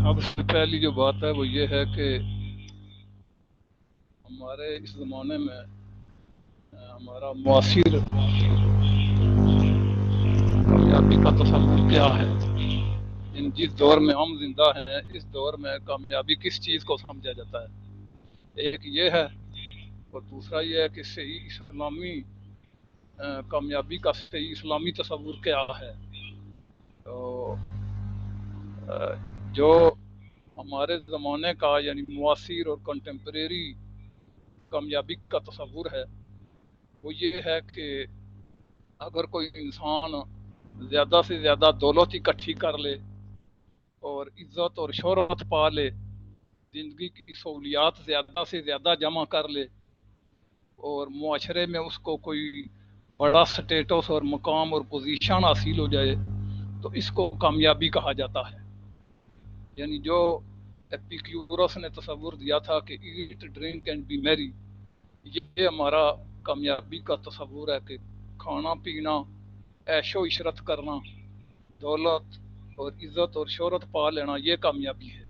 سب سے پہلی جو بات ہے وہ یہ ہے کہ ہمارے اس زمانے میں ہمارا معاصر کامیابی کا تصور کیا ہے؟ جس دور میں ہم زندہ ہیں اس دور میں کامیابی کس چیز کو سمجھا جاتا ہے؟ ایک یہ ہے، اور دوسرا یہ ہے کہ صحیح اسلامی کامیابی کا صحیح اسلامی تصور کیا ہے؟ تو جو ہمارے زمانے کا یعنی معاصر اور کنٹمپریری کامیابی کا تصور ہے وہ یہ ہے کہ اگر کوئی انسان زیادہ سے زیادہ دولت اکٹھی کر لے اور عزت اور شہرت پا لے، زندگی کی سہولیات زیادہ سے زیادہ جمع کر لے اور معاشرے میں اس کو کوئی بڑا سٹیٹس اور مقام اور پوزیشن حاصل ہو جائے تو اس کو کامیابی کہا جاتا ہے۔ یعنی جو ایپیکیورس نے تصور دیا تھا کہ ایٹ ڈرنک اینڈ بی میری، یہ ہمارا کامیابی کا تصور ہے کہ کھانا پینا، عیش و عشرت کرنا، دولت اور عزت اور شہرت پا لینا، یہ کامیابی ہے۔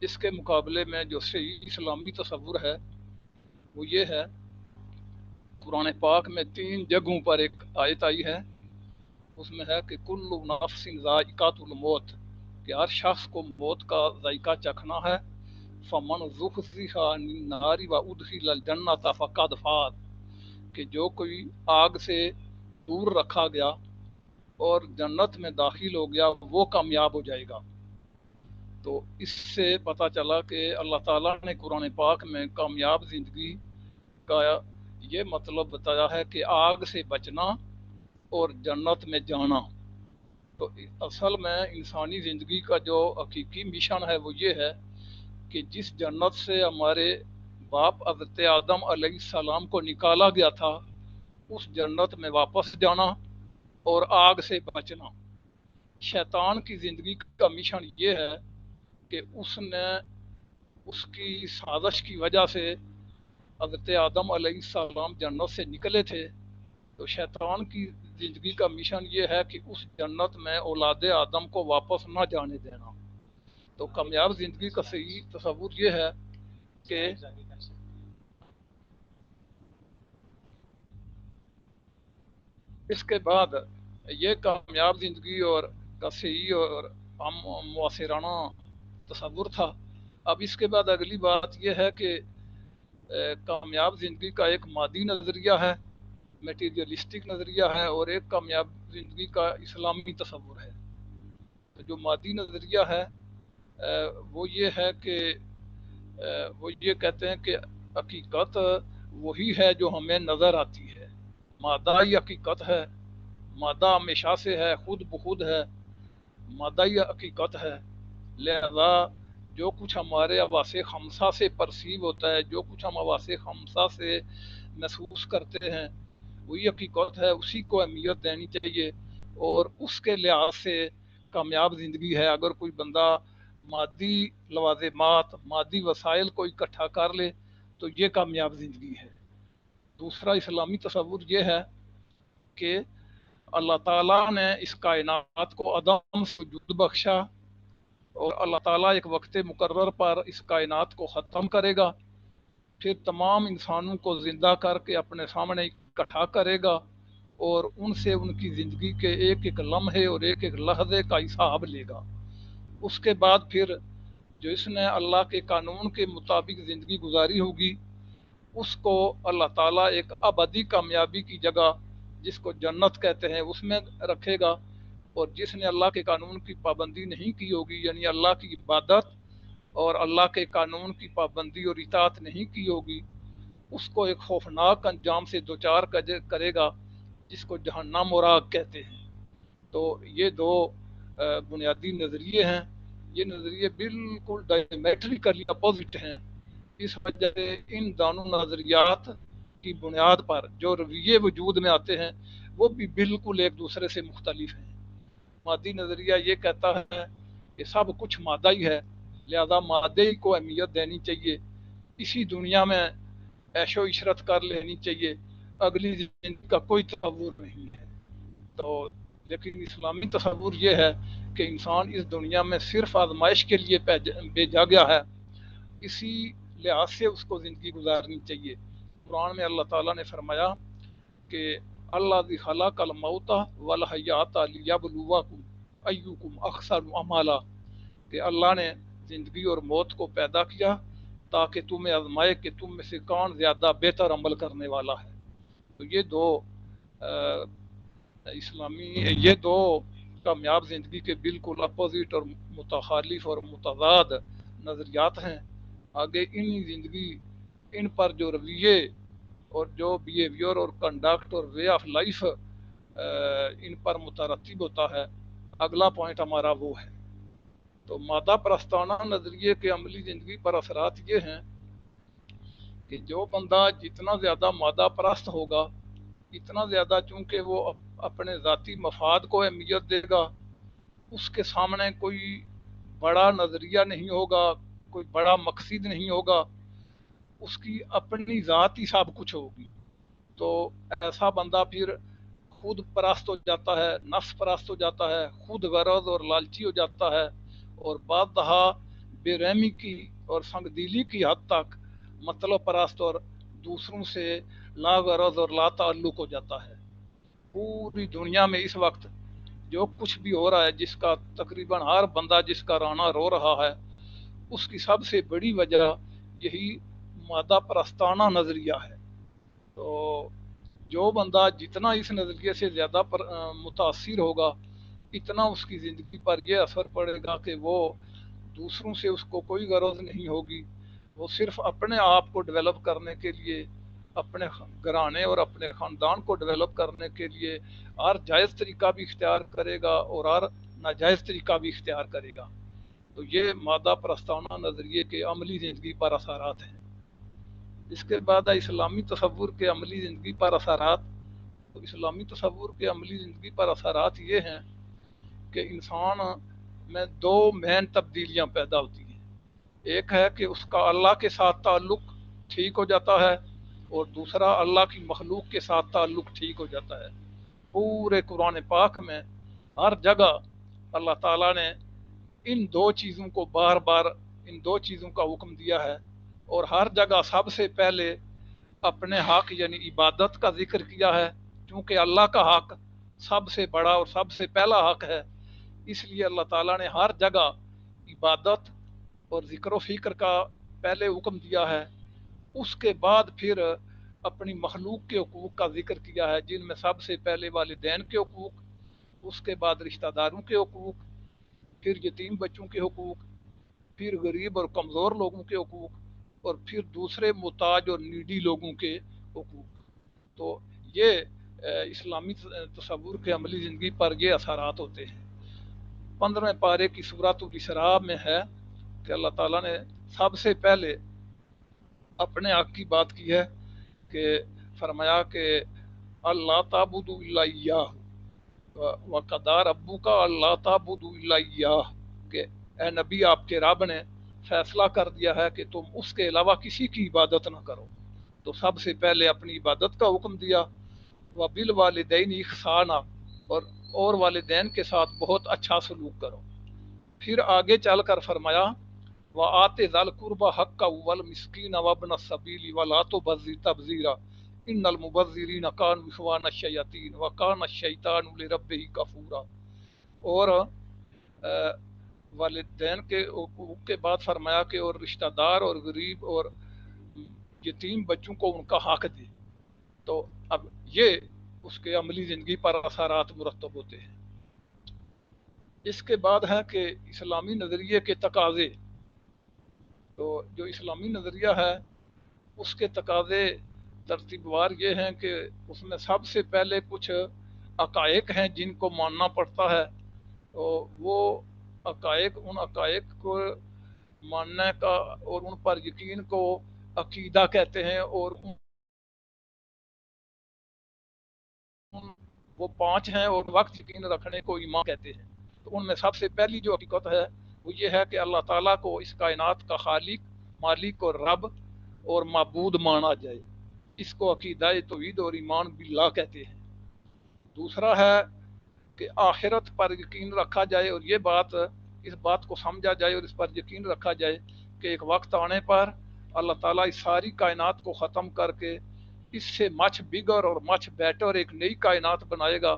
اس کے مقابلے میں جو صحیح اسلامی تصور ہے وہ یہ ہے، قرآن پاک میں 3 جگہوں پر ایک آیت آئی ہے، اس میں ہے کہ کل نفس ذائقۃ الموت، کہ ہر شخص کو موت کا ذائقہ چکھنا ہے، فمن زحزح عن النار وادخل الجنۃ فقد فاز، کہ جو کوئی آگ سے دور رکھا گیا اور جنت میں داخل ہو گیا وہ کامیاب ہو جائے گا۔ تو اس سے پتہ چلا کہ اللہ تعالیٰ نے قرآن پاک میں کامیاب زندگی کا یہ مطلب بتایا ہے کہ آگ سے بچنا اور جنت میں جانا۔ تو اصل میں انسانی زندگی کا جو حقیقی مشن ہے وہ یہ ہے کہ جس جنت سے ہمارے باپ حضرت آدم علیہ السلام کو نکالا گیا تھا اس جنت میں واپس جانا اور آگ سے بچنا۔ شیطان کی زندگی کا مشن یہ ہے کہ اس کی سازش کی وجہ سے حضرت آدم علیہ السلام جنت سے نکلے تھے، تو شیطان کی زندگی کا مشن یہ ہے کہ اس جنت میں اولاد آدم کو واپس نہ جانے دینا۔ تو کامیاب زندگی کا صحیح تصور یہ ہے کہ اس کے بعد یہ کامیاب زندگی اور کا صحیح اور ہم معاصرانہ تصور تھا۔ اب اس کے بعد اگلی بات یہ ہے کہ کامیاب زندگی کا ایک مادی نظریہ ہے، میٹیریلسٹک نظریہ ہے، اور ایک کامیاب زندگی کا اسلامی تصور ہے۔ تو جو مادی نظریہ ہے وہ یہ ہے کہ وہ یہ کہتے ہیں کہ حقیقت وہی ہے جو ہمیں نظر آتی ہے، مادہ ہی حقیقت ہے، مادہ ہمیشہ سے ہے، خود بخود ہے، مادہ ہی حقیقت ہے۔ لہذا جو کچھ ہمارے حواس خمسہ سے پرسیو ہوتا ہے، جو کچھ ہم حواس خمسہ سے محسوس کرتے ہیں وہی حقیقت ہے، اسی کو اہمیت دینی چاہیے، اور اس کے لحاظ سے کامیاب زندگی ہے۔ اگر کوئی بندہ مادی لوازمات، مادی وسائل کو اکٹھا کر لے تو یہ کامیاب زندگی ہے۔ دوسرا اسلامی تصور یہ ہے کہ اللہ تعالیٰ نے اس کائنات کو عدم سے وجود بخشا اور اللہ تعالیٰ ایک وقت مقرر پر اس کائنات کو ختم کرے گا، پھر تمام انسانوں کو زندہ کر کے اپنے سامنے اکٹھا کرے گا اور ان سے ان کی زندگی کے ایک ایک لمحے اور ایک ایک لحظے کا حساب لے گا۔ اس کے بعد پھر جو اس نے اللہ کے قانون کے مطابق زندگی گزاری ہوگی اس کو اللہ تعالیٰ ایک ابدی کامیابی کی جگہ جس کو جنت کہتے ہیں اس میں رکھے گا، اور جس نے اللہ کے قانون کی پابندی نہیں کی ہوگی یعنی اللہ کی عبادت اور اللہ کے قانون کی پابندی اور اطاعت نہیں کی ہوگی اس کو ایک خوفناک انجام سے دوچار کرے گا جس کو جہنم اور آگ کہتے ہیں۔ تو یہ دو بنیادی نظریے ہیں، یہ نظریے بالکل ڈائمیٹریکلی اپوزٹ ہیں۔ اس وجہ سے ان دونوں نظریات کی بنیاد پر جو رویے وجود میں آتے ہیں وہ بھی بالکل ایک دوسرے سے مختلف ہیں۔ مادی نظریہ یہ کہتا ہے کہ سب کچھ مادہ ہی ہے، لہذا مادے ہی کو اہمیت دینی چاہیے، اسی دنیا میں عیش و عشرت کر لینی چاہیے، اگلی زندگی کا کوئی تصور نہیں ہے۔ تو لیکن اسلامی تصور یہ ہے کہ انسان اس دنیا میں صرف آزمائش کے لیے بھیجا گیا ہے، اسی لحاظ سے اس کو زندگی گزارنی چاہیے۔ قرآن میں اللہ تعالیٰ نے فرمایا کہ اللہ ذی خلق الموت والحیات لیبلوکم ایکم احسن عملا، کہ اللہ نے زندگی اور موت کو پیدا کیا تاکہ تمہیں آزمائے کہ تم میں سے کون زیادہ بہتر عمل کرنے والا ہے۔ تو یہ دو اسلامی یہ دو کامیاب زندگی کے بالکل اپوزٹ اور متخالف اور متضاد نظریات ہیں۔ آگے ان زندگی ان پر جو رویے اور جو بیہیویئر اور کنڈکٹ اور وے آف لائف ان پر مترتب ہوتا ہے، اگلا پوائنٹ ہمارا وہ ہے۔ تو مادہ پرستانہ نظریے کے عملی زندگی پر اثرات یہ ہیں کہ جو بندہ جتنا زیادہ مادہ پرست ہوگا، اتنا زیادہ چونکہ وہ اپنے ذاتی مفاد کو اہمیت دے گا، اس کے سامنے کوئی بڑا نظریہ نہیں ہوگا، کوئی بڑا مقصد نہیں ہوگا، اس کی اپنی ذات ہی سب کچھ ہوگی۔ تو ایسا بندہ پھر خود پرست ہو جاتا ہے، نفس پرست ہو جاتا ہے، خود غرض اور لالچی ہو جاتا ہے، اور بعض دہا بے رحمی کی اور سنگ دلی کی حد تک مطلب پرست اور دوسروں سے لا غرض اور لا تعلق ہو جاتا ہے۔ پوری دنیا میں اس وقت جو کچھ بھی ہو رہا ہے، جس کا تقریباً ہر بندہ جس کا رانا رو رہا ہے، اس کی سب سے بڑی وجہ یہی مادہ پرستانہ نظریہ ہے۔ تو جو بندہ جتنا اس نظریے سے زیادہ متاثر ہوگا، اتنا اس کی زندگی پر یہ اثر پڑے گا کہ وہ دوسروں سے اس کو کوئی غرض نہیں ہوگی، وہ صرف اپنے آپ کو ڈیولپ کرنے کے لیے، اپنے گھرانے اور اپنے خاندان کو ڈیولپ کرنے کے لیے ہر جائز طریقہ بھی اختیار کرے گا اور ہر ناجائز طریقہ بھی اختیار کرے گا۔ تو یہ مادہ پرستانہ نظریے کے عملی زندگی پر اثرات ہیں۔ اس کے بعد اسلامی تصور کے عملی زندگی پر اثرات۔ تو اسلامی تصور کے عملی زندگی پر اثرات یہ ہیں کہ انسان میں دو مین تبدیلیاں پیدا ہوتی ہیں۔ ایک ہے کہ اس کا اللہ کے ساتھ تعلق ٹھیک ہو جاتا ہے، اور دوسرا اللہ کی مخلوق کے ساتھ تعلق ٹھیک ہو جاتا ہے۔ پورے قرآن پاک میں ہر جگہ اللہ تعالیٰ نے ان دو چیزوں کو بار بار ان دو چیزوں کا حکم دیا ہے، اور ہر جگہ سب سے پہلے اپنے حق یعنی عبادت کا ذکر کیا ہے، کیونکہ اللہ کا حق سب سے بڑا اور سب سے پہلا حق ہے۔ اس لیے اللہ تعالیٰ نے ہر جگہ عبادت اور ذکر و فکر کا پہلے حکم دیا ہے، اس کے بعد پھر اپنی مخلوق کے حقوق کا ذکر کیا ہے، جن میں سب سے پہلے والدین کے حقوق، اس کے بعد رشتہ داروں کے حقوق، پھر یتیم بچوں کے حقوق، پھر غریب اور کمزور لوگوں کے حقوق، اور پھر دوسرے محتاج اور نیڈی لوگوں کے حقوق۔ تو یہ اسلامی تصور کے عملی زندگی پر یہ اثرات ہوتے ہیں۔ 15ویں پارے کی سورۃ الاسراء میں ہے کہ اللہ تعالیٰ نے سب سے پہلے اپنے حق کی بات کی ہے کہ فرمایا کہ اللہ تعبدوا الا ایاہ وقضی ربک اللہ تعبدوا الا ایاہ، کہ اے نبی آپ کے رب نے فیصلہ کر دیا ہے کہ تم اس کے علاوہ کسی کی عبادت نہ کرو۔ تو سب سے پہلے اپنی عبادت کا حکم دیا، وبالوالدین احسانا، اور والدین کے ساتھ بہت اچھا سلوک کرو۔ پھر آگے چل کر فرمایا وآت ذی القربى حقہ والمسکین وابن السبیل ولا تبذر تبذیرا ان المبذرین کانوا اخوان الشیاطین وکان الشیطان لربہ کفورا۔ اور والدین کے حقوق کے بعد فرمایا کہ اور رشتہ دار اور غریب اور یتیم بچوں کو ان کا حق دے۔ تو اب یہ اس کے عملی زندگی پر اثرات مرتب ہوتے ہیں۔ اس کے بعد ہے کہ اسلامی نظریے کے تقاضے۔ تو جو اسلامی نظریہ ہے اس کے تقاضے ترتیب وار یہ ہیں کہ اس میں سب سے پہلے کچھ حقائق ہیں جن کو ماننا پڑتا ہے، تو وہ حقائق، ان حقائق کو ماننے کا اور ان پر یقین کو عقیدہ کہتے ہیں، اور وہ 5 ہیں، اور وقت یقین رکھنے کو ایمان کہتے ہیں۔ تو ان میں سب سے پہلی جو حقیقت ہے وہ یہ ہے کہ اللہ تعالیٰ کو اس کائنات کا خالق، مالک اور رب اور معبود مانا جائے۔ اس کو عقیدہ توحید اور ایمان باللہ کہتے ہیں۔ دوسرا ہے کہ آخرت پر یقین رکھا جائے، اور یہ بات اس بات کو سمجھا جائے اور اس پر یقین رکھا جائے کہ ایک وقت آنے پر اللہ تعالیٰ اس ساری کائنات کو ختم کر کے اس سے مچ بگر اور مچ بیٹر ایک نئی کائنات بنائے گا،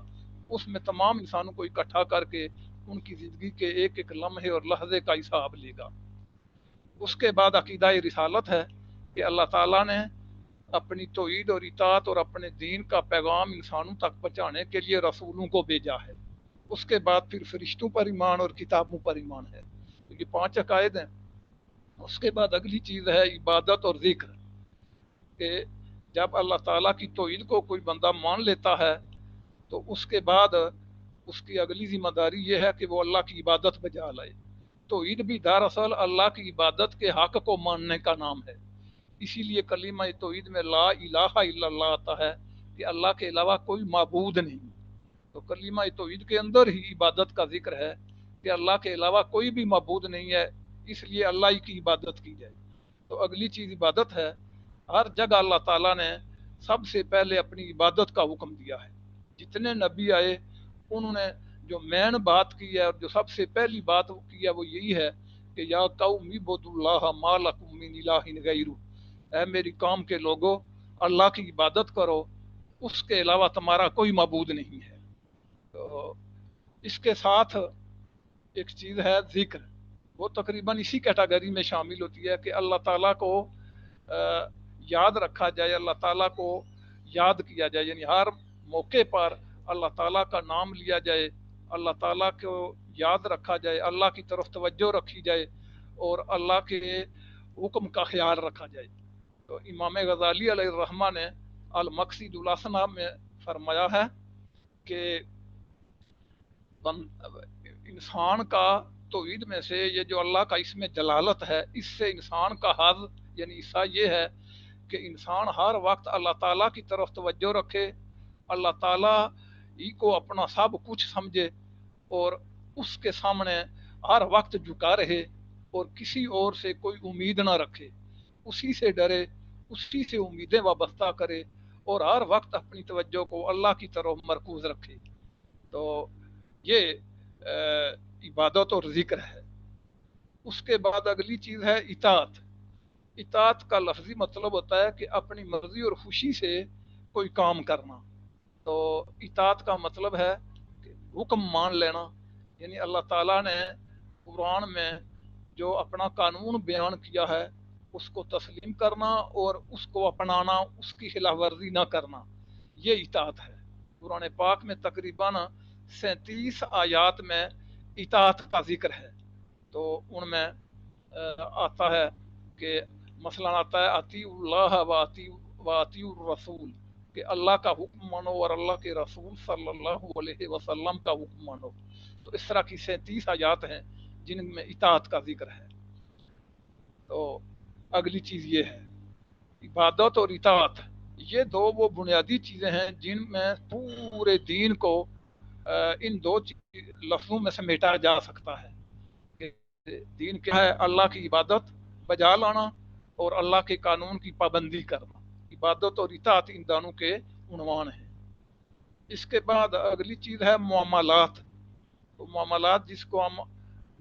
اس میں تمام انسانوں کو اکٹھا کر کے ان کی زندگی کے ایک ایک لمحے اور لحظے کا حساب لے گا۔ اس کے بعد عقیدہ رسالت ہے کہ اللہ تعالیٰ نے اپنی توحید اور اطاعت اور اپنے دین کا پیغام انسانوں تک پہنچانے کے لیے رسولوں کو بھیجا ہے۔ اس کے بعد پھر فرشتوں پر ایمان اور کتابوں پر ایمان ہے۔ تو یہ 5 عقائد ہیں۔ اس کے بعد اگلی چیز ہے عبادت اور ذکر، کہ جب اللہ تعالیٰ کی توحید کو کوئی بندہ مان لیتا ہے تو اس کے بعد اس کی اگلی ذمہ داری یہ ہے کہ وہ اللہ کی عبادت بجا لائے۔ توحید بھی دراصل اللہ کی عبادت کے حق کو ماننے کا نام ہے۔ اسی لیے کلمہ توحید میں لا الہ الا اللہ آتا ہے کہ اللہ کے علاوہ کوئی معبود نہیں۔ تو کلمہ توحید کے اندر ہی عبادت کا ذکر ہے کہ اللہ کے علاوہ کوئی بھی معبود نہیں ہے، اس لیے اللہ ہی کی عبادت کی جائے۔ تو اگلی چیز عبادت ہے۔ ہر جگہ اللہ تعالیٰ نے سب سے پہلے اپنی عبادت کا حکم دیا ہے۔ جتنے نبی آئے انہوں نے جو مین بات کی ہے اور جو سب سے پہلی بات کی ہے وہ یہی ہے کہ یا قوم اعبدوا اللہ ما لکم من الہ غیرہ، اے میری قوم کے لوگوں اللہ کی عبادت کرو، اس کے علاوہ تمہارا کوئی معبود نہیں ہے۔ تو اس کے ساتھ ایک چیز ہے ذکر، وہ تقریباً اسی کیٹاگری میں شامل ہوتی ہے کہ اللہ تعالیٰ کو یاد رکھا جائے، اللہ تعالیٰ کو یاد کیا جائے، یعنی ہر موقع پر اللہ تعالیٰ کا نام لیا جائے، اللہ تعالیٰ کو یاد رکھا جائے، اللہ کی طرف توجہ رکھی جائے اور اللہ کے حکم کا خیال رکھا جائے۔ تو امام غزالی علیہ الرحمہ نے المقصد الحسنہ میں فرمایا ہے کہ انسان کا توحید میں سے یہ جو اللہ کا اس میں جلالت ہے، اس سے انسان کا حظ یعنی حصہ یہ ہے کہ انسان ہر وقت اللہ تعالیٰ کی طرف توجہ رکھے، اللہ تعالیٰ ہی کو اپنا سب کچھ سمجھے اور اس کے سامنے ہر وقت جھکا رہے اور کسی اور سے کوئی امید نہ رکھے، اسی سے ڈرے، اسی سے امیدیں وابستہ کرے اور ہر وقت اپنی توجہ کو اللہ کی طرف مرکوز رکھے۔ تو یہ عبادت اور ذکر ہے۔ اس کے بعد اگلی چیز ہے اطاعت۔ اطاعت کا لفظی مطلب ہوتا ہے کہ اپنی مرضی اور خوشی سے کوئی کام کرنا۔ تو اطاعت کا مطلب ہے کہ حکم مان لینا، یعنی اللہ تعالیٰ نے قرآن میں جو اپنا قانون بیان کیا ہے اس کو تسلیم کرنا اور اس کو اپنانا، اس کی خلاف ورزی نہ کرنا، یہ اطاعت ہے۔ قرآن پاک میں تقریباً 37 آیات میں اطاعت کا ذکر ہے۔ تو ان میں آتا ہے کہ مثلا آتا ہے اطیعوا اللہ و اطیعوا الرسول، کہ اللہ کا حکم مانو اور اللہ کے رسول صلی اللہ علیہ وسلم کا حکم مانو۔ تو اس طرح کی 37 آیات ہیں جن میں اطاعت کا ذکر ہے۔ تو اگلی چیز یہ ہے عبادت اور اطاعت، یہ دو وہ بنیادی چیزیں ہیں جن میں پورے دین کو ان دو لفظوں میں سمیٹا جا سکتا ہے کہ دین کیا ہے؟ اللہ کی عبادت بجا لانا اور اللہ کے قانون کی پابندی کرنا۔ عبادت اور اطاعت ان دونوں کے عنوان ہیں۔ اس کے بعد اگلی چیز ہے معاملات۔ تو معاملات جس کو ہم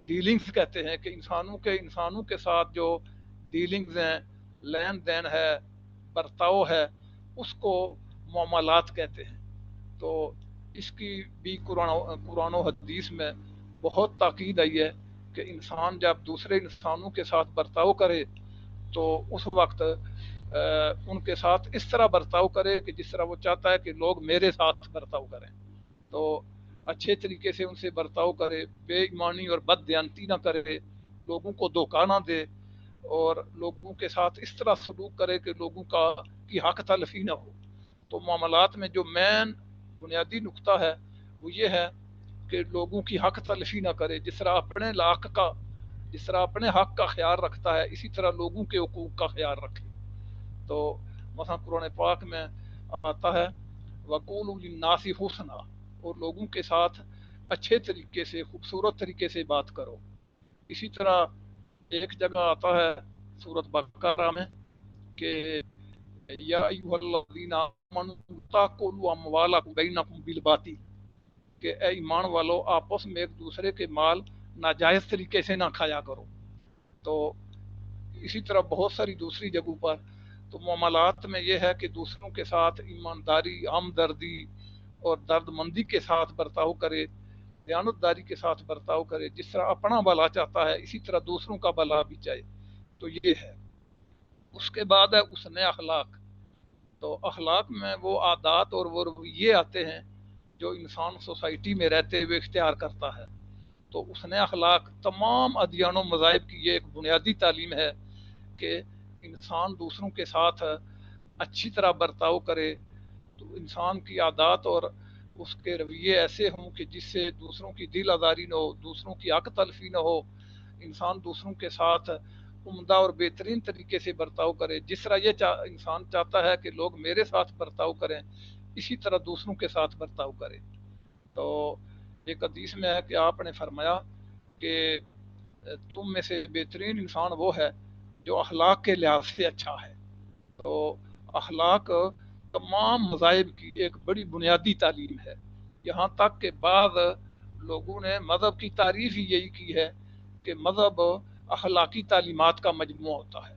ڈیلنگز کہتے ہیں، کہ انسانوں کے ساتھ جو ڈیلنگز ہیں، لین دین ہے، برتاؤ ہے، اس کو معاملات کہتے ہیں۔ تو اس کی بھی قرآن و حدیث میں بہت تاکید آئی ہے کہ انسان جب دوسرے انسانوں کے ساتھ برتاؤ کرے تو اس وقت ان کے ساتھ اس طرح برتاؤ کرے کہ جس طرح وہ چاہتا ہے کہ لوگ میرے ساتھ برتاؤ کریں۔ تو اچھے طریقے سے ان سے برتاؤ کرے، بے ایمانی اور بد دیانتی نہ کرے، لوگوں کو دھوکہ نہ دے اور لوگوں کے ساتھ اس طرح سلوک کرے کہ لوگوں کی حق تلفی نہ ہو۔ تو معاملات میں جو مین بنیادی نقطہ ہے وہ یہ ہے کہ لوگوں کی حق تلفی نہ کرے، جس طرح اپنے حق کا خیال رکھتا ہے اسی طرح لوگوں کے حقوق کا خیال رکھے۔ تو مثلا قرآن پاک میں آتا ہے وَقُولُوا لِلنَّاسِ حُسْنًا، اور لوگوں کے ساتھ اچھے طریقے سے، خوبصورت طریقے سے بات کرو۔ اسی طرح ایک جگہ آتا ہے سورۃ بقرہ میں کہ یا ایھا الذین آمنوا تاکلوا اموالکم بینکم بالباطل، کہ اے ایمان والو آپس میں ایک دوسرے کے مال ناجائز طریقے سے نہ کھایا کرو. تو اسی طرح بہت ساری دوسری جگہوں پر تو معاملات میں یہ ہے کہ دوسروں کے ساتھ ایمانداری، ہمدردی اور درد مندی کے ساتھ برتاؤ کرے، دیانتداری کے ساتھ برتاؤ کرے. جس طرح اپنا بھلا چاہتا ہے اسی طرح دوسروں کا بھلا بھی چاہے. تو یہ ہے. اس کے بعد ہے حسن اخلاق. تو اخلاق میں وہ عادات اور وہ رویے آتے ہیں جو انسان سوسائٹی میں رہتے ہوئے اختیار کرتا ہے. تو حسن اخلاق تمام ادیان و مذاہب کی یہ ایک بنیادی تعلیم ہے کہ انسان دوسروں کے ساتھ اچھی طرح برتاؤ کرے. تو انسان کی عادات اور اس کے رویے ایسے ہوں کہ جس سے دوسروں کی دل آزاری نہ ہو، دوسروں کی حق تلفی نہ ہو. انسان دوسروں کے ساتھ عمدہ اور بہترین طریقے سے برتاؤ کرے. جس طرح یہ انسان چاہتا ہے کہ لوگ میرے ساتھ برتاؤ کریں اسی طرح دوسروں کے ساتھ برتاؤ کرے. تو ایک حدیث میں ہے کہ آپ نے فرمایا کہ تم میں سے بہترین انسان وہ ہے جو اخلاق کے لحاظ سے اچھا ہے. تو اخلاق تمام مذاہب کی ایک بڑی بنیادی تعلیم ہے. یہاں تک کہ بعض لوگوں نے مذہب کی تعریف ہی یہی کی ہے کہ مذہب اخلاقی تعلیمات کا مجموعہ ہوتا ہے.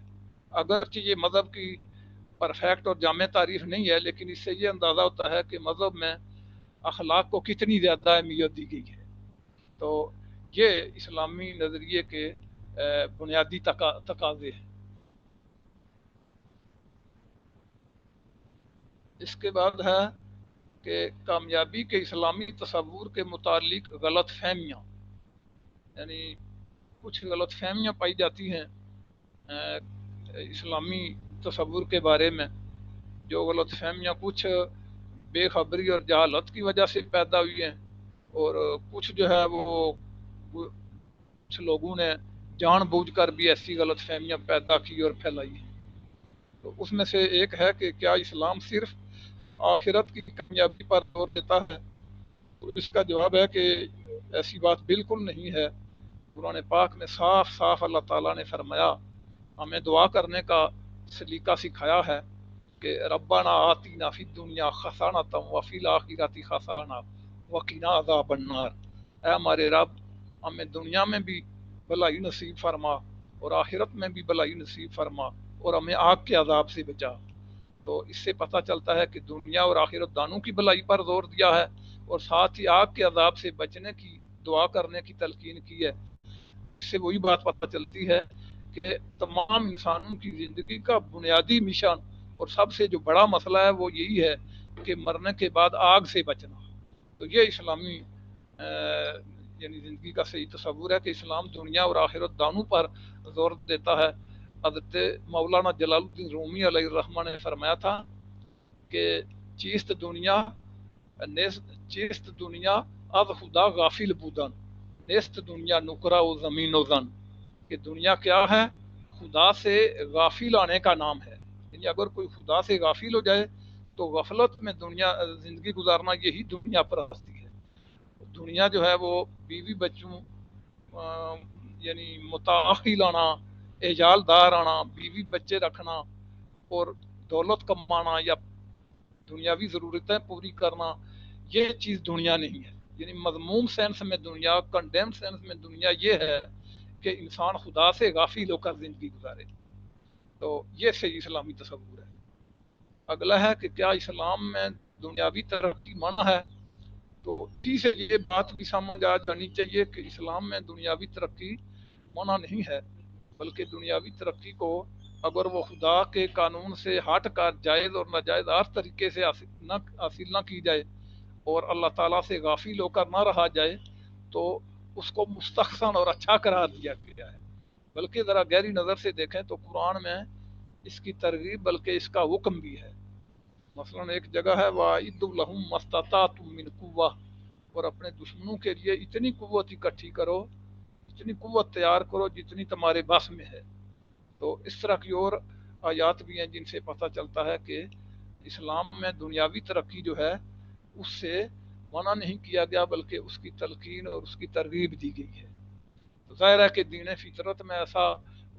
اگرچہ یہ مذہب کی پرفیکٹ اور جامع تعریف نہیں ہے، لیکن اس سے یہ اندازہ ہوتا ہے کہ مذہب میں اخلاق کو کتنی زیادہ اہمیت دی گئی ہے. تو یہ اسلامی نظریے کے بنیادی تقاضے ہیں. اس کے بعد ہے کہ کامیابی کے اسلامی تصور کے متعلق غلط فہمیاں. یعنی کچھ غلط فہمیاں پائی جاتی ہیں اسلامی تصور کے بارے میں. جو غلط فہمیاں کچھ بے خبری اور جہالت کی وجہ سے پیدا ہوئی ہیں، اور کچھ جو ہے وہ کچھ لوگوں نے جان بوجھ کر بھی ایسی غلط فہمیاں پیدا کی اور پھیلائی ہیں. تو اس میں سے ایک ہے کہ کیا اسلام صرف آخرت کی کامیابی پر زور دیتا ہے؟ تو اس کا جواب ہے کہ ایسی بات بالکل نہیں ہے. قرآن پاک میں صاف صاف اللہ تعالیٰ نے فرمایا، ہمیں دعا کرنے کا سلیقہ سکھایا ہے کہ ربنا آتینا فی الدنیا حسنۃ وفی الآخرۃ حسنۃ وقنا عذاب النار. اے ہمارے رب، ہمیں دنیا میں بھی بھلائی نصیب فرما اور آخرت میں بھی بھلائی نصیب فرما اور ہمیں آگ کے عذاب سے بچا. تو اس سے پتہ چلتا ہے کہ دنیا اور آخرت دونوں کی بھلائی پر زور دیا ہے اور ساتھ ہی آگ کے عذاب سے بچنے کی دعا کرنے کی تلقین کی ہے. اس سے وہی بات پتہ چلتی ہے کہ تمام انسانوں کی زندگی کا بنیادی مشن اور سب سے جو بڑا مسئلہ ہے وہ یہی ہے کہ مرنے کے بعد آگ سے بچنا. تو یہ اسلامی یعنی زندگی کا صحیح تصور ہے کہ اسلام دنیا اور آخرت دونوں پر زور دیتا ہے. حضرت مولانا جلال الدین رومی علیہ الرحمہ نے فرمایا تھا کہ چیست دنیا از خدا غافل بودن، نیست دنیا نکرہ و زمین و زن. کہ دنیا کیا ہے؟ خدا سے غافل آنے کا نام ہے. یعنی اگر کوئی خدا سے غافل ہو جائے تو غفلت میں دنیا زندگی گزارنا یہی دنیا پرستی ہے. دنیا جو ہے وہ بیوی بچوں یعنی متعاقل آنا، اجال دار آنا، بیوی بچے رکھنا اور دولت کمانا یا دنیاوی ضرورتیں پوری کرنا، یہ چیز دنیا نہیں ہے. یعنی مذموم سینس میں دنیا، کنڈیم سینس میں دنیا یہ ہے کہ انسان خدا سے غافل ہو کر زندگی گزارے. تو یہ صحیح اسلامی تصور ہے. اگلا ہے کہ کیا اسلام میں دنیاوی ترقی منع ہے؟ تو اسی سے یہ بات بھی سمجھ آ جانی چاہیے کہ اسلام میں دنیاوی ترقی منع نہیں ہے، بلکہ دنیاوی ترقی کو اگر وہ خدا کے قانون سے ہٹ کر جائز اور ناجائز ہر طریقے سے حاصل نہ کی جائے اور اللہ تعالیٰ سے غافل ہو کر نہ رہا جائے تو اس کو مستحسن اور اچھا قرار دیا گیا ہے. بلکہ ذرا گہری نظر سے دیکھیں تو قرآن میں اس کی ترغیب بلکہ اس کا حکم بھی ہے. مثلا ایک جگہ ہے وَأَعِدُّوا لَهُم مَّا اسْتَطَعْتُم مِّن قُوَّةٍ، اور اپنے دشمنوں کے لیے اتنی قوت اکٹھی کرو، اتنی قوت تیار کرو جتنی تمہارے بس میں ہے. تو اس طرح کی اور آیات بھی ہیں جن سے پتہ چلتا ہے کہ اسلام میں دنیاوی ترقی جو ہے اس سے منع نہیں کیا گیا بلکہ اس کی تلقین اور اس کی ترغیب دی گئی ہے. تو ظاہر ہے کہ دین فطرت میں ایسا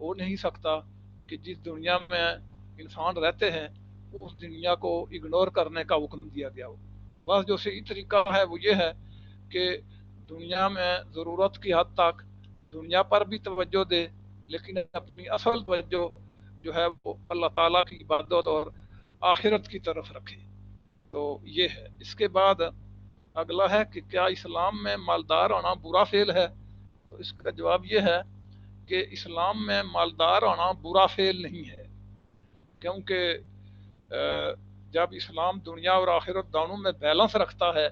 ہو نہیں سکتا کہ جس دنیا میں انسان رہتے ہیں اس دنیا کو اگنور کرنے کا حکم دیا گیا ہو. بس جو صحیح طریقہ ہے وہ یہ ہے کہ دنیا میں ضرورت کی حد تک دنیا پر بھی توجہ دے، لیکن اپنی اصل توجہ جو ہے وہ اللہ تعالیٰ کی عبادت اور آخرت کی طرف رکھے۔ تو یہ ہے۔ اس کے بعد اگلا ہے کہ کیا اسلام میں مالدار ہونا برا فعل ہے؟ تو اس کا جواب یہ ہے کہ اسلام میں مالدار ہونا برا فعل نہیں ہے، کیونکہ جب اسلام دنیا اور آخرت دونوں میں بیلنس رکھتا ہے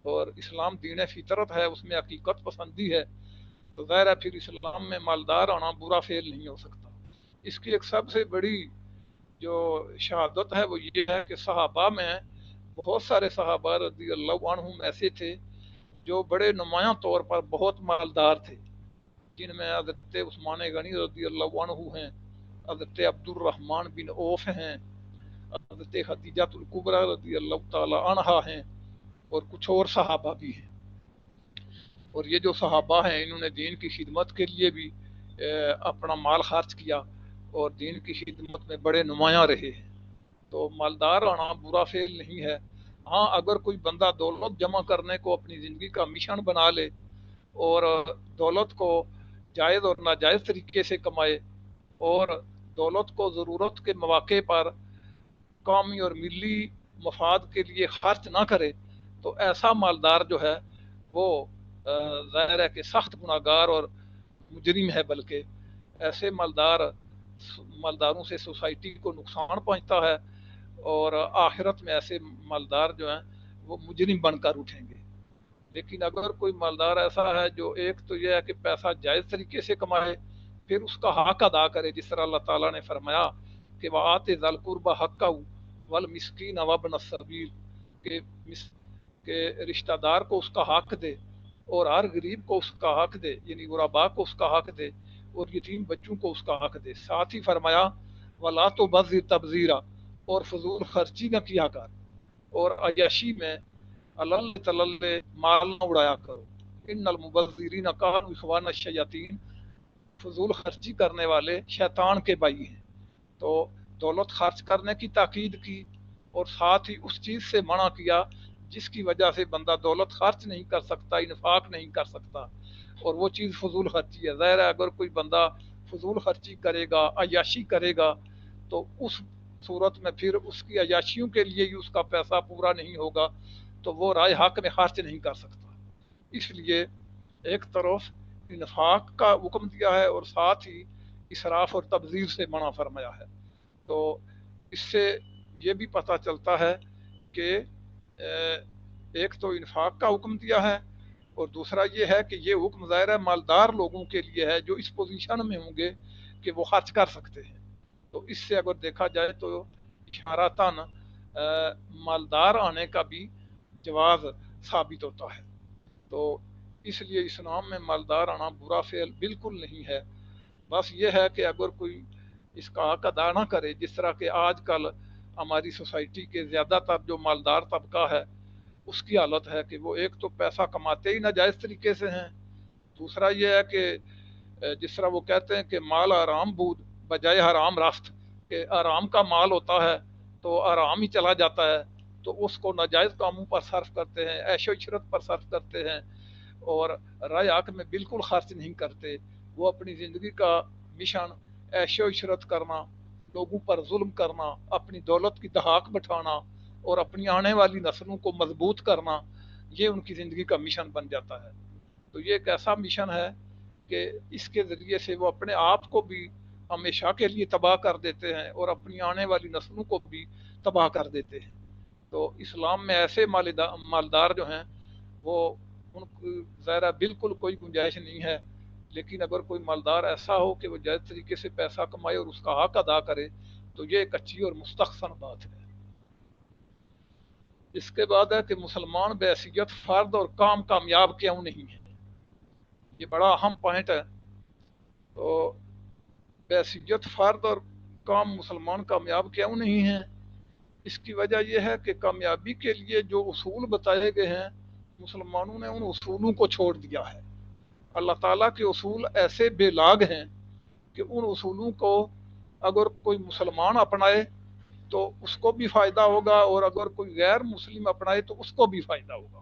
اور اسلام دین فطرت ہے، اس میں حقیقت پسندی ہے، تو ظاہر ہے پھر اسلام میں مالدار ہونا برا فعل نہیں ہو سکتا۔ اس کی ایک سب سے بڑی جو شہادت ہے وہ یہ ہے کہ صحابہ میں بہت سارے صحابہ رضی اللہ عنہم ایسے تھے جو بڑے نمایاں طور پر بہت مالدار تھے، جن میں حضرت عثمان غنی رضی اللہ عنہ ہیں، حضرت عبد الرحمن بن عوف ہیں، حضرت خدیجہ الکبریٰ رضی اللہ تعالی عنہا ہیں، اور کچھ اور صحابہ بھی ہیں۔ اور یہ جو صحابہ ہیں انہوں نے دین کی خدمت کے لیے بھی اپنا مال خرچ کیا اور دین کی خدمت میں بڑے نمایاں رہے ہیں۔ تو مالدار ہونا برا فعل نہیں ہے۔ ہاں اگر کوئی بندہ دولت جمع کرنے کو اپنی زندگی کا مشن بنا لے اور دولت کو جائز اور ناجائز طریقے سے کمائے اور دولت کو ضرورت کے مواقع پر قومی اور ملی مفاد کے لیے خرچ نہ کرے، تو ایسا مالدار جو ہے وہ ظاہر ہے کہ سخت گناہگار اور مجرم ہے، بلکہ ایسے مالداروں سے سوسائٹی کو نقصان پہنچتا ہے اور آخرت میں ایسے مالدار جو ہیں وہ مجرم بن کر اٹھیں گے۔ لیکن اگر کوئی مالدار ایسا ہے جو ایک تو یہ ہے کہ پیسہ جائز طریقے سے کمائے، پھر اس کا حق ادا کرے، جس طرح اللہ تعالیٰ نے فرمایا کہ وَآتِ ذَا الْقُرْبَى حَقَّهُ وَالْمِسْكِينَ وَابْنَ السَّبِيلِ، کہ رشتہ دار کو اس کا حق دے اور ہر غریب کو اس کا حق دے، یعنی غرباء کو اس کا حق دے اور یتیم بچوں کو اس کا حق دے۔ ساتھ ہی فرمایا وَلَا تُبَذِّرْ تَبْذِيرًا، اور فضول خرچی نہ کیا کر، اور عیاشی میں اللہ تلل مال نہ اڑایا کرو، ان المبذرین کانوا اخوان الشیاطین، فضول خرچی کرنے والے شیطان کے بھائی ہیں۔ تو دولت خرچ کرنے کی تاکید کی اور ساتھ ہی اس چیز سے منع کیا جس کی وجہ سے بندہ دولت خرچ نہیں کر سکتا، انفاق نہیں کر سکتا، اور وہ چیز فضول خرچی ہے۔ ظاہر ہے اگر کوئی بندہ فضول خرچی کرے گا، عیاشی کرے گا، تو اس صورت میں پھر اس کی عیاشیوں کے لیے ہی اس کا پیسہ پورا نہیں ہوگا، تو وہ رائے حق میں خرچ نہیں کر سکتا۔ اس لیے ایک طرف انفاق کا حکم دیا ہے اور ساتھ ہی اسراف اور تبذیر سے منع فرمایا ہے۔ تو اس سے یہ بھی پتہ چلتا ہے کہ ایک تو انفاق کا حکم دیا ہے اور دوسرا یہ ہے کہ یہ حکم ظاہر ہے مالدار لوگوں کے لیے ہے جو اس پوزیشن میں ہوں گے کہ وہ خرچ کر سکتے ہیں۔ تو اس سے اگر دیکھا جائے تو اشارتاً مالدار آنے کا بھی جواز ثابت ہوتا ہے۔ تو اس لیے اسلام میں مالدار آنا برا فعل بالکل نہیں ہے۔ بس یہ ہے کہ اگر کوئی اس کا حق ادا نہ کرے، جس طرح کہ آج کل ہماری سوسائٹی کے زیادہ تر جو مالدار طبقہ ہے اس کی حالت ہے کہ وہ ایک تو پیسہ کماتے ہی ناجائز طریقے سے ہیں، دوسرا یہ ہے کہ جس طرح وہ کہتے ہیں کہ مال حرام بود بجائے حرام رفت، کہ حرام کا مال ہوتا ہے تو حرام ہی چلا جاتا ہے، تو اس کو ناجائز کاموں پر صرف کرتے ہیں، عیش و عشرت پر صرف کرتے ہیں اور رائے حق میں بالکل خرچ نہیں کرتے۔ وہ اپنی زندگی کا مشن عیش و عشرت کرنا، لوگوں پر ظلم کرنا، اپنی دولت کی دھاک بٹھانا اور اپنی آنے والی نسلوں کو مضبوط کرنا، یہ ان کی زندگی کا مشن بن جاتا ہے۔ تو یہ ایک ایسا مشن ہے کہ اس کے ذریعے سے وہ اپنے آپ کو بھی ہمیشہ کے لیے تباہ کر دیتے ہیں اور اپنی آنے والی نسلوں کو بھی تباہ کر دیتے ہیں۔ تو اسلام میں ایسے مالدار جو ہیں وہ ان کی ظاہرہ بالکل کوئی گنجائش نہیں ہے، لیکن اگر کوئی مالدار ایسا ہو کہ وہ جائز طریقے سے پیسہ کمائے اور اس کا حق ادا کرے تو یہ ایک اچھی اور مستحسن بات ہے۔ اس کے بعد ہے کہ مسلمان بحیثیت فرد اور کام کامیاب کیوں نہیں ہے؟ یہ بڑا اہم پوائنٹ ہے۔ تو بحیثیت فرد اور کام مسلمان کامیاب کیوں نہیں ہیں؟ اس کی وجہ یہ ہے کہ کامیابی کے لیے جو اصول بتائے گئے ہیں مسلمانوں نے ان اصولوں کو چھوڑ دیا ہے۔ اللہ تعالیٰ کے اصول ایسے بے لاگ ہیں کہ ان اصولوں کو اگر کوئی مسلمان اپنائے تو اس کو بھی فائدہ ہوگا اور اگر کوئی غیر مسلم اپنائے تو اس کو بھی فائدہ ہوگا۔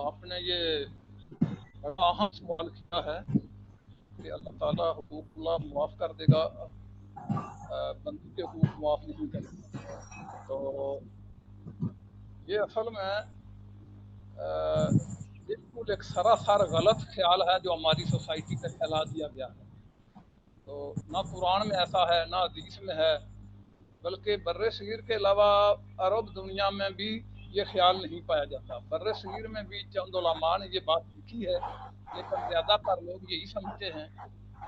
آپ نے یہ بڑا اہم سوال کیا ہے کہ اللہ تعالیٰ حقوق اللہ معاف کر دے گا، بندے کے حقوق معاف نہیں کرے گا. تو یہ اصل میں بالکل ایک سراسر غلط خیال ہے جو ہماری سوسائٹی میں پھیلا دیا گیا ہے. تو نہ قرآن میں ایسا ہے، نہ حدیث میں ہے، بلکہ بر صغیر کے علاوہ عرب دنیا میں بھی یہ خیال نہیں پایا جاتا. بر صغیر میں بھی چند علماء نے یہ بات لکھی ہے، لیکن زیادہ تر لوگ یہی سمجھتے ہیں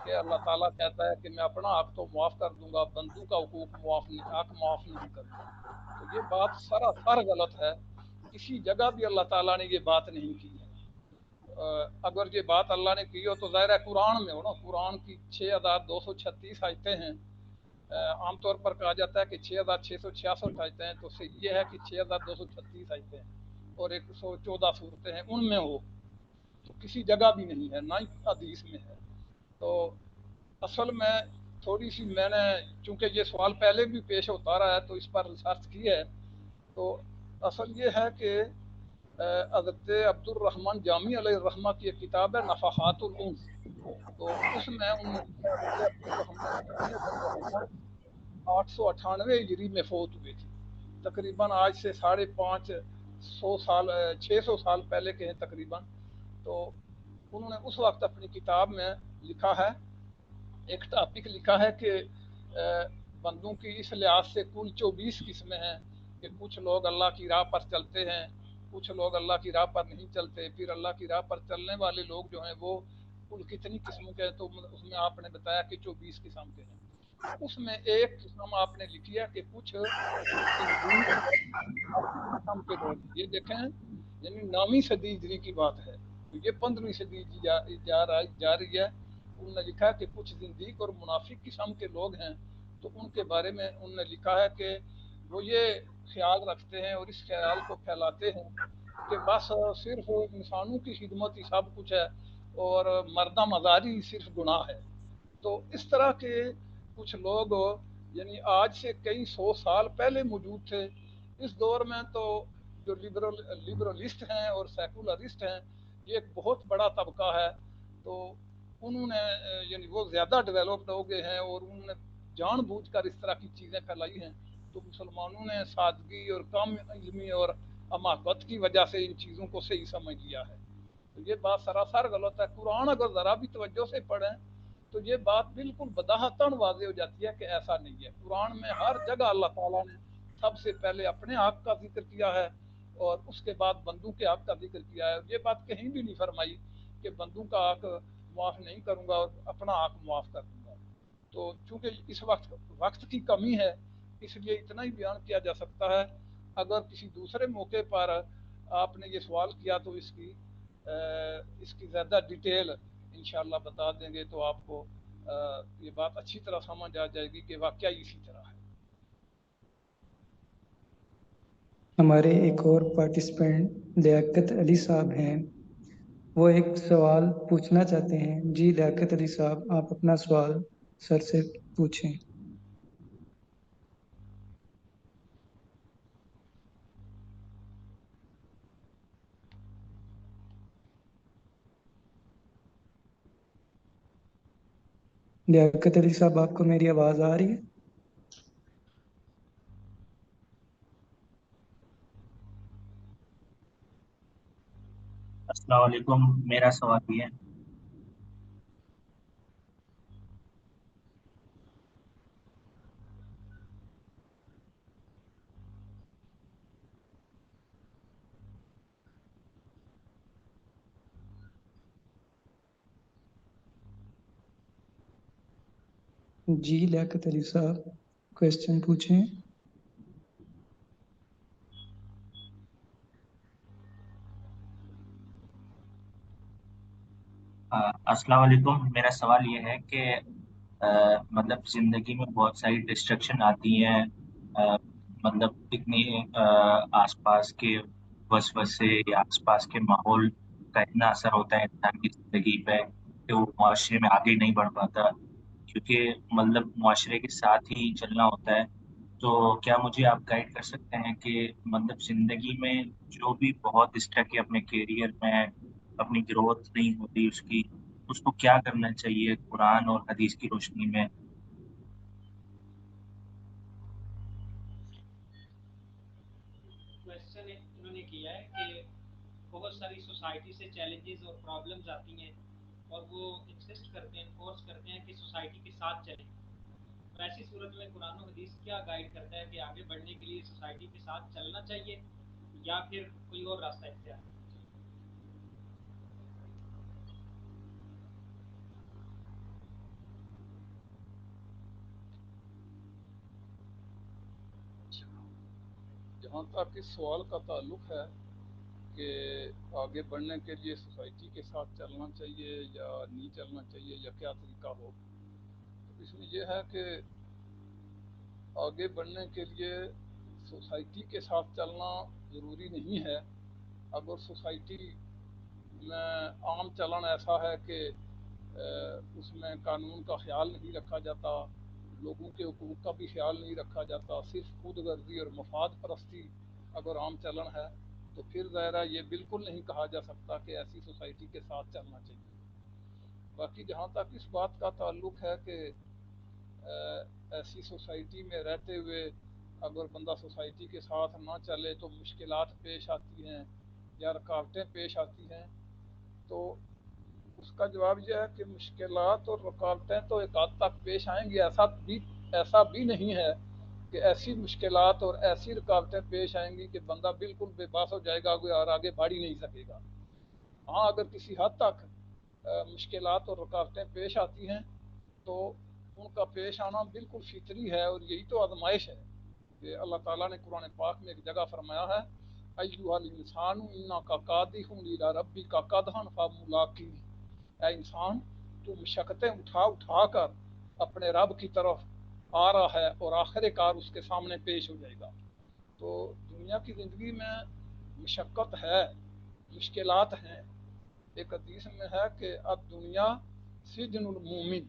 کہ اللہ تعالیٰ کہتا ہے کہ میں اپنا حق تو معاف کر دوں گا، بندوں کا حق معاف نہیں کروں گا. تو یہ بات سراسر غلط ہے. کسی جگہ بھی اللہ تعالیٰ نے یہ بات نہیں کی ہے. اگر یہ بات اللہ نے کی ہو تو ظاہر ہے قرآن میں ہو نا. قرآن کی 6236 آیتیں ہیں. عام طور پر کہا جاتا ہے کہ 6666 آیتیں ہیں، تو صحیح یہ ہے کہ 6236 آیتیں ہیں اور 114 صورتیں ہیں، ان میں ہو. تو کسی جگہ بھی نہیں ہے، نہ ہی حدیث میں ہے. تو اصل میں تھوڑی سی میں نے، چونکہ یہ سوال پہلے بھی پیش ہوتا رہا ہے تو اس پر ریسرچ کی ہے. تو اصل یہ ہے کہ حضرت عبد الرحمن جامی علیہ الرحمہ کی ایک کتاب ہے نفحات الانس. تو اس میں انہوں نے لکھا ہے حضرت عبد الرحمن جامی علیہ الرحمہ 898 ہجری میں فوت ہوئے تھے. تقریباً آج سے 550 سال 600 سال پہلے کے ہیں تقریباً. تو انہوں نے اس وقت اپنی کتاب میں لکھا ہے، ایک ٹاپک لکھا ہے کہ بندوں کی اس لحاظ سے کل 24 قسمیں ہیں کہ کچھ لوگ اللہ کی راہ پر چلتے ہیں، کچھ لوگ اللہ کی راہ پر نہیں چلتے. پھر اللہ کی راہ پر چلنے والے لوگ جو ہیں وہ کل کتنی قسموں کے ہیں؟ تو اس میں آپ نے بتایا کہ 24 قسم کے ہیں. اس میں ایک قسم آپ نے لکھی ہے کہ کچھ قسم کے لوگ، یہ دیکھیں یعنی 9ویں صدی ہجری کی بات ہے، تو یہ 15ویں صدی جا رہی ہے. انہوں نے لکھا ہے کہ کچھ زندیق اور منافق قسم کے لوگ ہیں. تو ان کے بارے میں انہوں نے لکھا ہے کہ وہ یہ خیال رکھتے ہیں اور اس خیال کو پھیلاتے ہیں کہ بس صرف انسانوں کی خدمت ہی سب کچھ ہے اور مردہ مزاری صرف گناہ ہے. تو اس طرح کے کچھ لوگ یعنی آج سے کئی 100 سال پہلے موجود تھے. اس دور میں تو جو لبرلسٹ ہیں اور سیکولرسٹ ہیں یہ ایک بہت بڑا طبقہ ہے. تو انہوں نے یعنی وہ زیادہ ڈیولپڈ ہو گئے ہیں اور انہوں نے جان بوجھ کر اس طرح کی چیزیں پھیلائی ہیں. تو مسلمانوں نے سادگی اور کم علمی اور حماقت کی وجہ سے ان چیزوں کو صحیح سمجھ لیا ہے. تو یہ بات سراسر غلط ہے. قرآن اگر ذرا بھی توجہ سے پڑھیں تو یہ بات بالکل بداہتاً واضح ہو جاتی ہے کہ ایسا نہیں ہے. قرآن میں ہر جگہ اللہ تعالیٰ نے سب سے پہلے اپنے حق کا ذکر کیا ہے اور اس کے بعد بندوں کے حق کا ذکر کیا ہے. یہ بات کہیں بھی نہیں فرمائی کہ بندوں کا حق معاف نہیں کروں گا اور اپنا حق معاف کر دوں گا. تو چونکہ اس وقت کی کمی ہے اس لیے اتنا ہی بیان کیا جا سکتا ہے. اگر کسی دوسرے موقع پر آپ نے یہ سوال کیا تو اس کی زیادہ ڈیٹیل انشاءاللہ بتا دیں گے تو آپ کو یہ بات اچھی طرح سمجھ آ جائے گی کہ واقعہ اسی طرح ہے. ہمارے ایک اور پارٹیسپینٹ لیاقت علی صاحب ہیں، وہ ایک سوال پوچھنا چاہتے ہیں. جی لیاقت علی صاحب، آپ اپنا سوال سر سے پوچھیں. لیاقت علی صاحب، آپ کو میری آواز آ رہی ہے؟ السلام علیکم. میرا سوال یہ ہے جی لیاقت علی صاحب، کویسچن پوچھیں. السلام علیکم. میرا سوال یہ ہے کہ مطلب زندگی میں بہت ساری ڈسٹریکشن آتی ہیں، مطلب اتنی آس پاس کے وسوسے یا آس پاس کے ماحول کا اتنا اثر ہوتا ہے انسان کی زندگی پہ کہ وہ معاشرے میں آگے نہیں بڑھ پاتا، کیونکہ مطلب معاشرے کے ساتھ ہی چلنا ہوتا ہے. تو کیا مجھے آپ گائیڈ کر سکتے ہیں کہ مطلب زندگی میں جو بھی بہت اسٹک ہے اپنے کیریئر میں، اپنی گروتھ نہیں ہوتی اس کی، اس کو کیا کرنا چاہیے قرآن اور حدیث کی روشنی میں؟ کوشچن انہوں نے کیا ہے کہ بہت ساری سوسائٹی سے چیلنجز اور پرابلمز آتی ہیں اور وہ انسسٹ کرتے ہیں، فورس کرتے ہیں کہ سوسائٹی کے ساتھ چلیں. تو ایسی صورت میں قرآن و حدیث کیا گائیڈ کرتا ہے کہ آگے بڑھنے کے لیے سوسائٹی کے ساتھ چلنا چاہیے یا پھر کوئی اور راستہ اختیار کرنا چاہیے؟ جہاں تک اس سوال کا تعلق ہے کہ آگے بڑھنے کے لیے سوسائٹی کے ساتھ چلنا چاہیے یا نہیں چلنا چاہیے یا کیا طریقہ ہو، تو اس میں یہ ہے کہ آگے بڑھنے کے لیے سوسائٹی کے ساتھ چلنا ضروری نہیں ہے. اگر سوسائٹی میں عام چلن ایسا ہے کہ اس میں قانون کا خیال نہیں رکھا جاتا، لوگوں کے حقوق کا بھی خیال نہیں رکھا جاتا، صرف خود غرضی اور مفاد پرستی اگر عام چلن ہے، تو پھر ظاہرہ یہ بالکل نہیں کہا جا سکتا کہ ایسی سوسائٹی کے ساتھ چلنا چاہیے. باقی جہاں تک اس بات کا تعلق ہے کہ ایسی سوسائٹی میں رہتے ہوئے اگر بندہ سوسائٹی کے ساتھ نہ چلے تو مشکلات پیش آتی ہیں یا رکاوٹیں پیش آتی ہیں، تو اس کا جواب یہ ہے کہ مشکلات اور رکاوٹیں تو ایک حد تک پیش آئیں گی. ایسا بھی نہیں ہے کہ ایسی مشکلات اور ایسی رکاوٹیں پیش آئیں گی کہ بندہ بالکل بے باس ہو جائے گا اور آگے بڑھ ہی نہیں سکے گا. ہاں اگر کسی حد تک مشکلات اور رکاوٹیں پیش آتی ہیں تو ان کا پیش آنا بالکل فطری ہے، اور یہی تو آزمائش ہے کہ اللہ تعالیٰ نے قرآن پاک میں ایک جگہ فرمایا ہے ایھا الانسان انک کادح الی ربک کدحا فملاقیہ، اے انسان تو مشقتیں اٹھا کر اپنے رب کی طرف آ رہا ہے اور آخر کار اس کے سامنے پیش ہو جائے گا. تو دنیا کی زندگی میں مشقت ہے، مشکلات ہیں. ایک حدیث میں ہے کہ اب دنیا سجن المومن،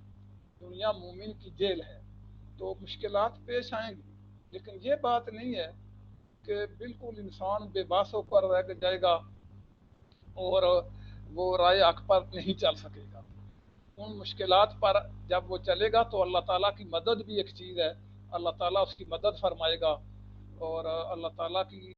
دنیا مومن کی جیل ہے. تو مشکلات پیش آئیں گی، لیکن یہ بات نہیں ہے کہ بالکل انسان بے باس ہو کر رہ جائے گا اور وہ رائے حق پر نہیں چل سکے گا. ان مشکلات پر جب وہ چلے گا تو اللہ تعالیٰ کی مدد بھی ایک چیز ہے، اللہ تعالیٰ اس کی مدد فرمائے گا اور اللہ تعالیٰ کی